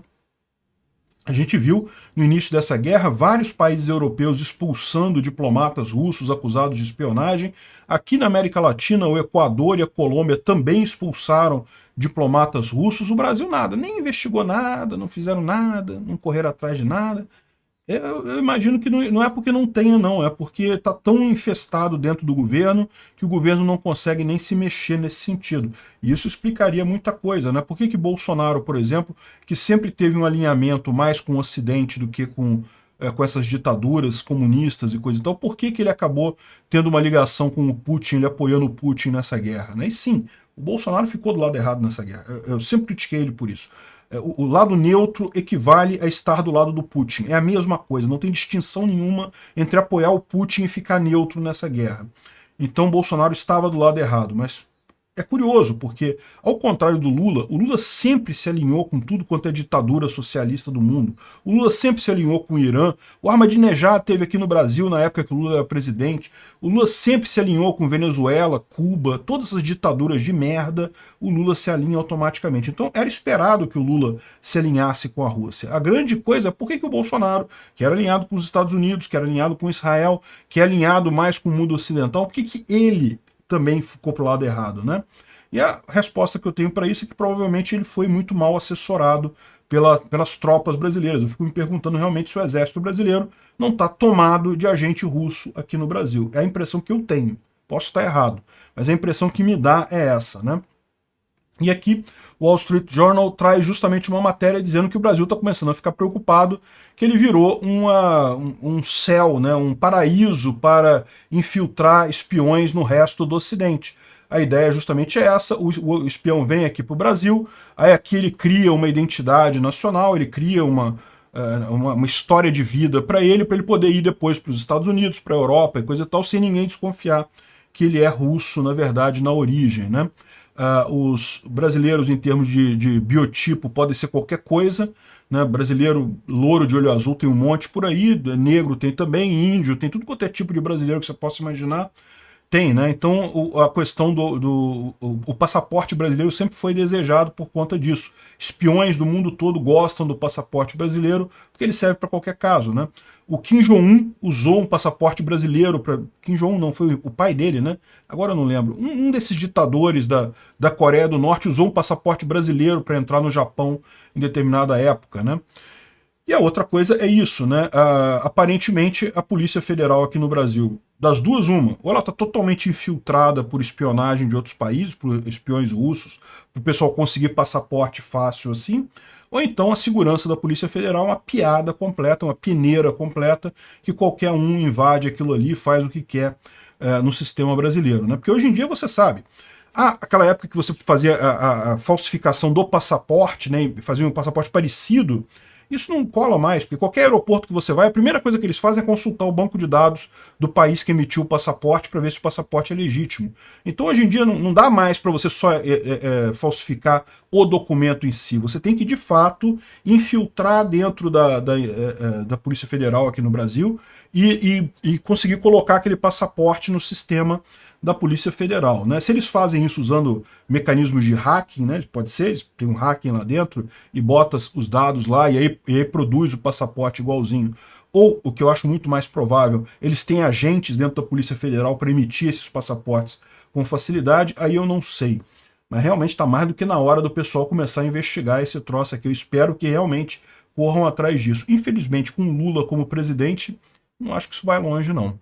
A gente viu, no início dessa guerra, vários países europeus expulsando diplomatas russos acusados de espionagem. Aqui na América Latina, o Equador e a Colômbia também expulsaram diplomatas russos. O Brasil nada, nem investigou nada, não fizeram nada, não correram atrás de nada. Eu imagino que não é porque não tenha, não. É porque está tão infestado dentro do governo que o governo não consegue nem se mexer nesse sentido. E isso explicaria muita coisa, né? Por que Bolsonaro, por exemplo, que sempre teve um alinhamento mais com o Ocidente do que com essas ditaduras comunistas e coisa e tal, por que ele acabou tendo uma ligação com o Putin, ele apoiando o Putin nessa guerra, né? E sim, o Bolsonaro ficou do lado errado nessa guerra. Eu sempre critiquei ele por isso. O lado neutro equivale a estar do lado do Putin. É a mesma coisa, não tem distinção nenhuma entre apoiar o Putin e ficar neutro nessa guerra. Então Bolsonaro estava do lado errado, mas é curioso, porque, ao contrário do Lula, o Lula sempre se alinhou com tudo quanto é ditadura socialista do mundo. O Lula sempre se alinhou com o Irã. O Ahmadinejad teve aqui no Brasil na época que o Lula era presidente. O Lula sempre se alinhou com Venezuela, Cuba, todas essas ditaduras de merda, o Lula se alinha automaticamente. Então era esperado que o Lula se alinhasse com a Rússia. A grande coisa é por que o Bolsonaro, que era alinhado com os Estados Unidos, que era alinhado com Israel, que é alinhado mais com o mundo ocidental, por que ele também ficou pro lado errado, né? E a resposta que eu tenho para isso é que provavelmente ele foi muito mal assessorado pelas tropas brasileiras. Eu fico me perguntando realmente se o exército brasileiro não está tomado de agente russo aqui no Brasil. É a impressão que eu tenho. Posso estar errado, mas a impressão que me dá é essa, né? E aqui o Wall Street Journal traz justamente uma matéria dizendo que o Brasil está começando a ficar preocupado, que ele virou um céu, né, um paraíso para infiltrar espiões no resto do Ocidente. A ideia justamente é essa, o espião vem aqui para o Brasil, aí aqui ele cria uma identidade nacional, ele cria uma história de vida para ele poder ir depois para os Estados Unidos, para a Europa e coisa e tal, sem ninguém desconfiar que ele é russo, na verdade, na origem, né? Os brasileiros, em termos de biotipo, podem ser qualquer coisa, né? Brasileiro louro de olho azul tem um monte por aí, negro tem também, índio, tem tudo quanto é tipo de brasileiro que você possa imaginar, tem, né? Então a questão o passaporte brasileiro sempre foi desejado por conta disso. Espiões do mundo todo gostam do passaporte brasileiro porque ele serve para qualquer caso, né? O Kim Jong-un usou um passaporte brasileiro para... Kim Jong-un não, foi o pai dele, né? Agora eu não lembro. Um desses ditadores da Coreia do Norte usou um passaporte brasileiro para entrar no Japão em determinada época, né? E a outra coisa é isso, né? Aparentemente a Polícia Federal aqui no Brasil, das duas uma, ou ela está totalmente infiltrada por espionagem de outros países, por espiões russos, para o pessoal conseguir passaporte fácil assim, ou então a segurança da Polícia Federal é uma piada completa, uma peneira completa, que qualquer um invade aquilo ali, faz o que quer no sistema brasileiro, né? Porque hoje em dia você sabe, aquela época que você fazia a falsificação do passaporte, né, fazia um passaporte parecido, isso não cola mais, porque qualquer aeroporto que você vai, a primeira coisa que eles fazem é consultar o banco de dados do país que emitiu o passaporte para ver se o passaporte é legítimo. Então hoje em dia não dá mais para você só falsificar o documento em si, você tem que de fato infiltrar dentro da Polícia Federal aqui no Brasil e conseguir colocar aquele passaporte no sistema da Polícia Federal, né? Se eles fazem isso usando mecanismos de hacking, né? Pode ser, eles têm um hacking lá dentro e bota os dados lá e aí produz o passaporte igualzinho. Ou, o que eu acho muito mais provável, eles têm agentes dentro da Polícia Federal para emitir esses passaportes com facilidade, aí eu não sei. Mas realmente está mais do que na hora do pessoal começar a investigar esse troço aqui. Eu espero que realmente corram atrás disso. Infelizmente, com Lula como presidente, não acho que isso vai longe, não.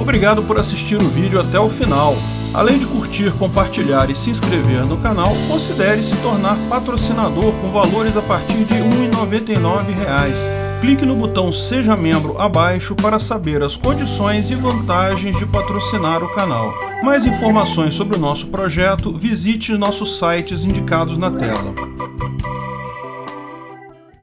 Obrigado por assistir o vídeo até o final. Além de curtir, compartilhar e se inscrever no canal, considere se tornar patrocinador com valores a partir de R$ 1,99. Clique no botão Seja Membro abaixo para saber as condições e vantagens de patrocinar o canal. Mais informações sobre o nosso projeto, visite nossos sites indicados na tela.